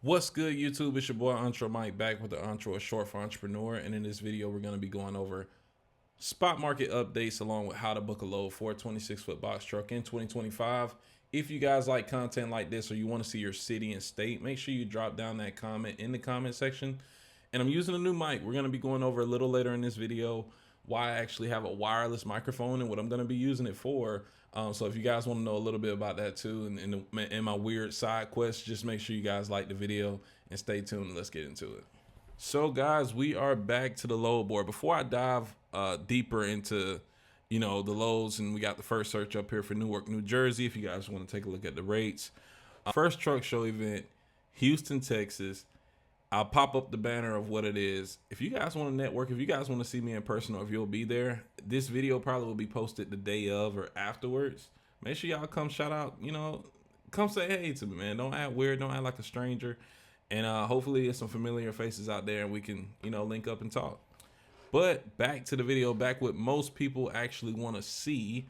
What's good, YouTube? It's your boy Entre Mike back with the Entre, short for entrepreneur. And in this video, we're going to be going over spot market updates along with how to book a load for a 26-foot box truck in 2025. If you guys like content like this or you want to see your city and state, make sure you drop down that comment in the comment section. And I'm using a new mic. We're going to be going over a little later in this video why I actually have a wireless microphone and what I'm going to be using it for. So if you guys want to know a little bit about that too and my weird side quest, just make sure you guys like the video and stay tuned and let's get into it. So guys, we are back to the load board. Before I dive deeper into the loads, and we got the first search up here for Newark, New Jersey, if you guys want to take a look at the rates. First truck show event, Houston, Texas. I'll pop up the banner of what it is. If you guys want to network, if you guys want to see me in person, or if you'll be there, this video probably will be posted the day of or afterwards. Make sure y'all come shout out, come say hey to me, man. Don't act weird, don't act like a stranger. And hopefully there's some familiar faces out there and we can, link up and talk. But back to the video, back what most people actually want to see.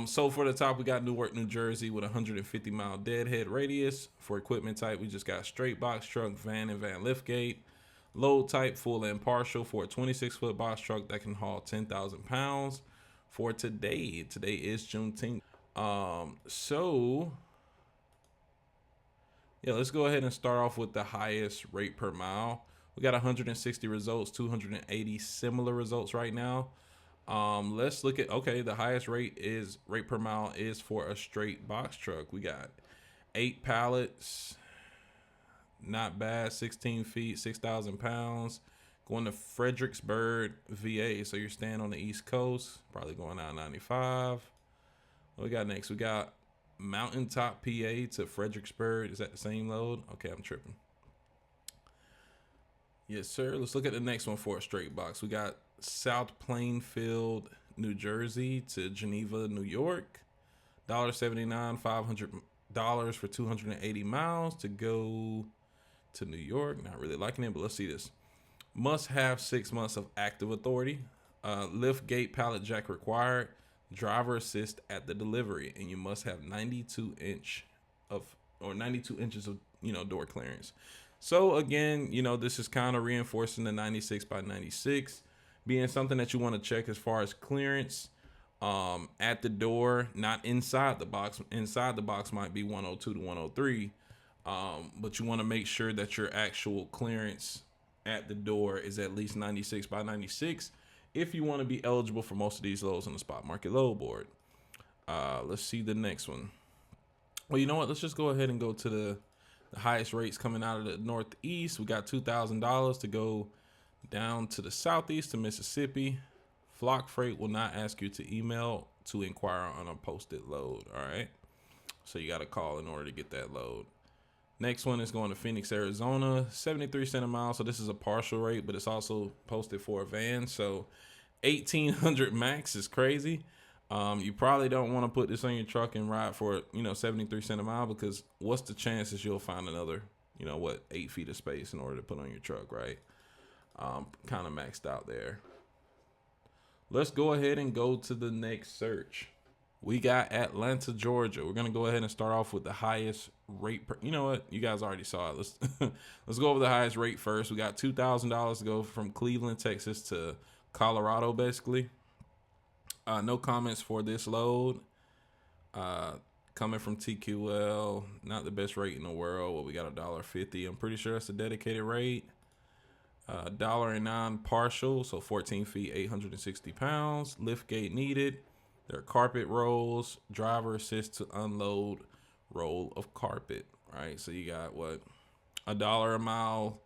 So for the top, we got Newark, New Jersey with 150-mile deadhead radius. For equipment type, we just got straight box truck, van, and van liftgate. Load type, full and partial for a 26-foot box truck that can haul 10,000 pounds. For today is Juneteenth. Let's go ahead and start off with the highest rate per mile. We got 160 results, 280 similar results right now. Let's look at, the highest rate per mile is for a straight box truck. We got 8 pallets, not bad, 16 feet, 6,000 pounds, going to Fredericksburg, VA. So you're staying on the East Coast, probably going out 95. What we got next? We got Mountaintop, PA to Fredericksburg. Is that the same load? Okay, I'm tripping. Yes, sir. Let's look at the next one for a straight box. We got South Plainfield, New Jersey to Geneva, New York. $1.79, $500 for 280 miles to go to New York. Not really liking it, but let's see this. Must have 6 months of active authority. Lift gate pallet jack required. Driver assist at the delivery, and you must have 92 inches of door clearance. So again, this is kind of reinforcing the 96 by 96 being something that you want to check as far as clearance at the door, not inside the box. Inside the box might be 102 to 103, but you want to make sure that your actual clearance at the door is at least 96 by 96 if you want to be eligible for most of these loads on the spot market load board. Let's see the next one. Well, you know what? Let's just go ahead and go to the highest rates coming out of the Northeast. We got $2,000 to go down to the Southeast to Mississippi. Flock Freight will not ask you to email to inquire on a posted load. All right. So you got to call in order to get that load. Next one is going to Phoenix, Arizona, 73 cents a mile. So this is a partial rate, but it's also posted for a van. So 1,800 max is crazy. You probably don't want to put this on your truck and ride for 73 cents a mile, because what's the chances you'll find another 8 feet of space in order to put on your truck, right? Kind of maxed out there. Let's go ahead and go to the next search. We got Atlanta, Georgia. We're gonna go ahead and start off with the highest rate per, you know what, you guys already saw it. Let's go over the highest rate first. We got $2,000 to go from Cleveland, Texas to Colorado, basically. No comments for this load. Coming from TQL, not the best rate in the world. Well, we got $1.50. I'm pretty sure that's a dedicated rate. $1.09 partial, so 14 feet, 860 pounds. Lift gate needed. There are carpet rolls. Driver assist to unload roll of carpet. Right, so you got what, $1 a mile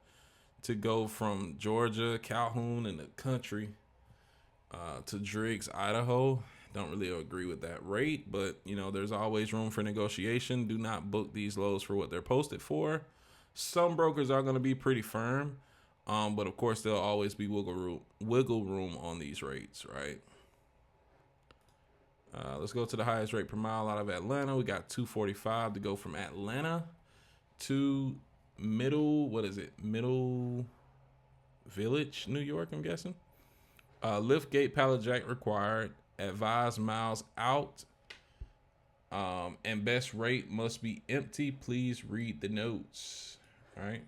to go from Georgia, Calhoun, in the country, to Driggs, Idaho. Don't really agree with that rate, but there's always room for negotiation. Do not book these loads for what they're posted for. Some brokers are going to be pretty firm, but of course there'll always be wiggle room on these rates, right? Let's go to the highest rate per mile out of Atlanta. We got $2.45 to go from Atlanta to Middle Village, New York, I'm guessing. Lift gate pallet jack required. Advised miles out. And best rate must be empty. Please read the notes. All right.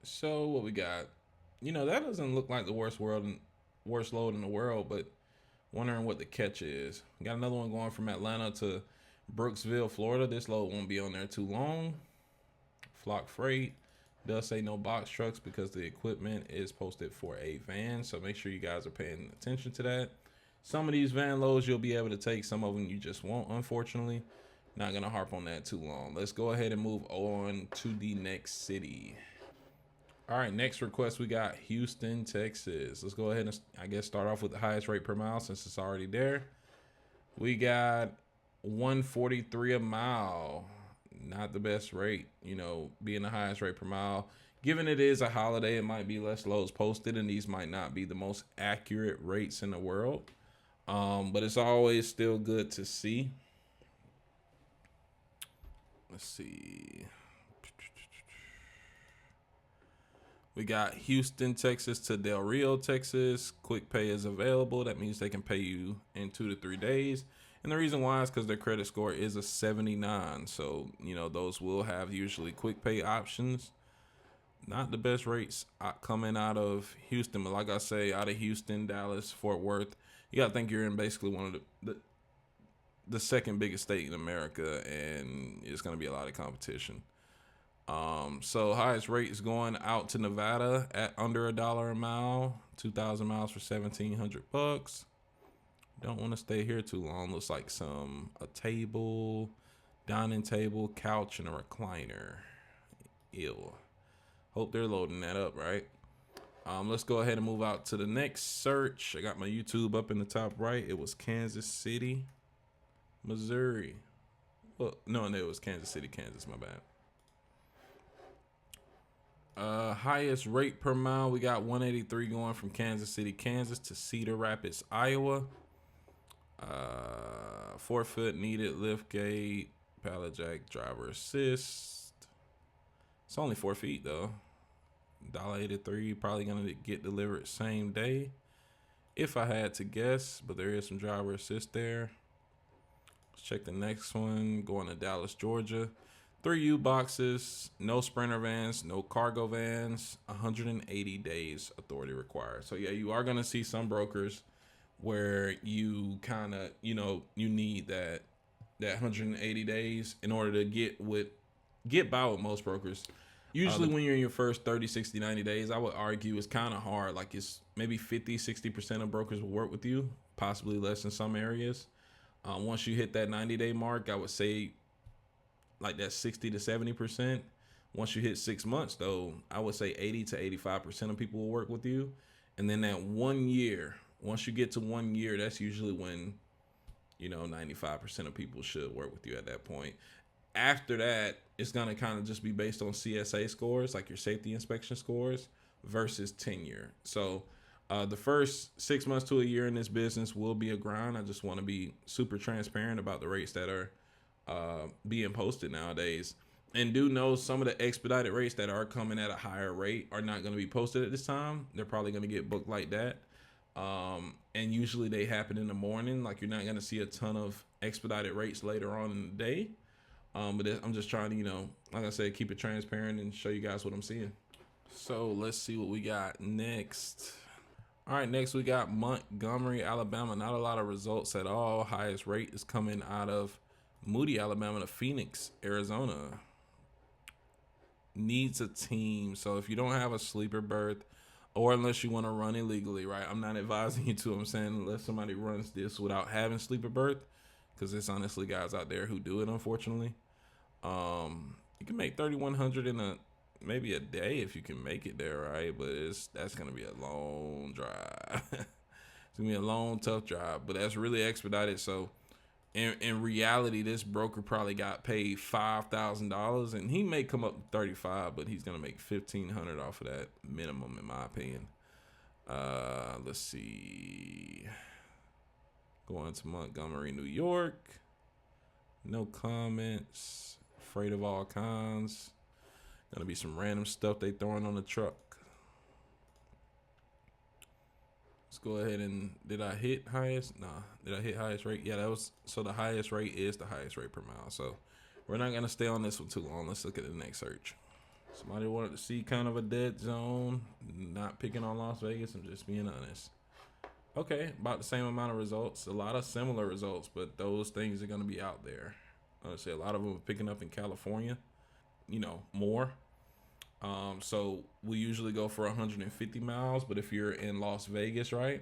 So what we got? That doesn't look like the worst load in the world, but wondering what the catch is. We got another one going from Atlanta to Brooksville, Florida. This load won't be on there too long. Flock Freight does say no box trucks because the equipment is posted for a van. So make sure you guys are paying attention to that. Some of these van loads you'll be able to take. Some of them you just won't, unfortunately. Not going to harp on that too long. Let's go ahead and move on to the next city. All right, next request we got Houston, Texas. Let's go ahead and, I guess, start off with the highest rate per mile since it's already there. We got 143 a mile. Not the best rate, being the highest rate per mile. Given it is a holiday, it might be less loads posted, and these might not be the most accurate rates in the world. But it's always still good to see. Let's see. We got Houston, Texas to Del Rio, Texas. Quick pay is available. That means they can pay you in 2 to 3 days. And the reason why is because their credit score is a 79. So, those will have usually quick pay options. Not the best rates coming out of Houston. But like I say, out of Houston, Dallas, Fort Worth, you got to think you're in basically one of the second biggest state in America. And it's going to be a lot of competition. So highest rate is going out to Nevada at under $1 a mile, 2,000 miles for $1,700. Don't want to stay here too long. Looks like a table, dining table, couch, and a recliner. Ew. Hope they're loading that up, right? Let's go ahead and move out to the next search. I got my YouTube up in the top right. It was Kansas City, Missouri. Well, no, it was Kansas City, Kansas. My bad. Highest rate per mile, we got 183 going from Kansas City, Kansas to Cedar Rapids, Iowa. 4 foot needed, lift gate, pallet jack, driver assist. It's only 4 feet though. $1.83, probably gonna get delivered same day if I had to guess, but there is some driver assist there. Let's check the next one. Going to Dallas, Georgia. 3 U boxes, no Sprinter vans, no cargo vans, 180 days authority required. So yeah, you are gonna see some brokers where you kind of, you need that 180 days in order to get by with most brokers. Usually when you're in your first 30, 60, 90 days, I would argue it's kind of hard. Like it's maybe 50, 60% of brokers will work with you, possibly less in some areas. Once you hit that 90-day mark, I would say like that 60 to 70%. Once you hit 6 months though, I would say 80 to 85% of people will work with you. And then that 1 year, once you get to 1 year, that's usually when, 95% of people should work with you at that point. After that, it's going to kind of just be based on CSA scores, like your safety inspection scores versus tenure. So the first 6 months to a year in this business will be a grind. I just want to be super transparent about the rates that are being posted nowadays, and do know some of the expedited rates that are coming at a higher rate are not going to be posted at this time. They're probably going to get booked like that. And usually they happen in the morning. Like you're not going to see a ton of expedited rates later on in the day. But I'm just trying to, like I said, keep it transparent and show you guys what I'm seeing. So let's see what we got next. All right, next we got Montgomery, Alabama. Not a lot of results at all. Highest rate is coming out of Moody, Alabama to Phoenix, Arizona. Needs a team. So if you don't have a sleeper berth, or unless you want to run illegally, right? I'm not advising you to. I'm saying unless somebody runs this without having sleeper berth, because there's honestly guys out there who do it, unfortunately. You can make 3,100 in maybe a day if you can make it there, right? But that's gonna be a long drive. It's gonna be a long, tough drive, but that's really expedited. So in reality, this broker probably got paid $5,000, and he may come up to 35, but he's gonna make 1,500 off of that minimum, in my opinion. Let's see. Going to Montgomery, New York. No comments. Freight of all kinds. Gonna be some random stuff they throwing on the truck. Let's go ahead and, did I hit highest? Nah. Did I hit highest rate? Yeah, so the highest rate is the highest rate per mile. So We're not gonna stay on this one too long. Let's look at the next search. Somebody wanted to see kind of a dead zone. Not picking on Las Vegas, I'm just being honest. Okay, about the same amount of results. A lot of similar results, but those things are gonna be out there. I would say a lot of them are picking up in California, you know, more. So we usually go for 150 miles, but if you're in Las Vegas, right,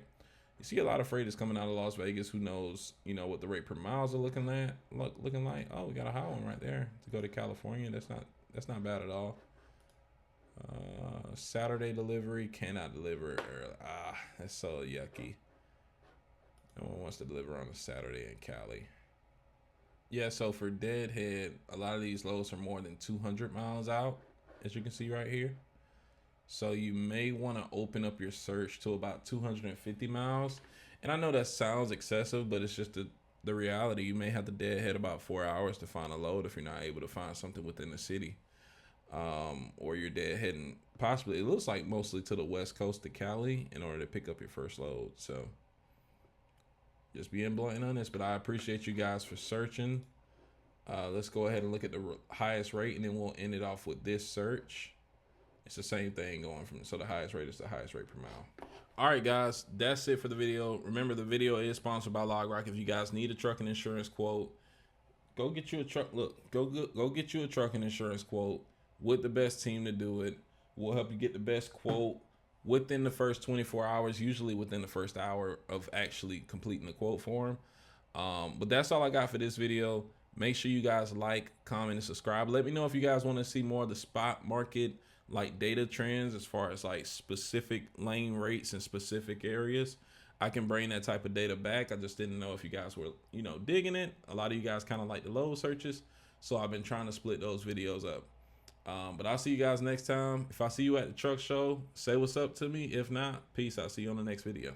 you see a lot of freighters coming out of Las Vegas. Who knows, you know, what the rate per miles are looking like? Oh, we got a high one right there to go to California. That's not bad at all. Saturday delivery cannot deliver. That's so yucky. No one wants to deliver on a Saturday in Cali. Yeah, so for deadhead, a lot of these loads are more than 200 miles out, as you can see right here. So you may want to open up your search to about 250 miles. And I know that sounds excessive, but it's just the reality. You may have to deadhead about 4 hours to find a load if you're not able to find something within the city. Or you're deadheading possibly, it looks like mostly to the west coast to Cali in order to pick up your first load. So just being blunt and honest, but I appreciate you guys for searching. Let's go ahead and look at the highest rate, and then we'll end it off with this search. It's the same thing going from, so the highest rate is the highest rate per mile. All right, guys, that's it for the video. Remember, the video is sponsored by LogRock. If you guys need a trucking insurance quote, go get you a truck. Look, go get you a trucking insurance quote with the best team to do it. We'll help you get the best quote within the first 24 hours, usually within the first hour of actually completing the quote form. But that's all I got for this video. Make sure you guys like, comment, and subscribe. Let me know if you guys want to see more of the spot market, like data trends, as far as like specific lane rates in specific areas. I can bring that type of data back. I just didn't know if you guys were, you know, digging it. A lot of you guys kind of like the load searches, so I've been trying to split those videos up. But I'll see you guys next time. If I see you at the truck show, say what's up to me. If not, peace. I'll see you on the next video.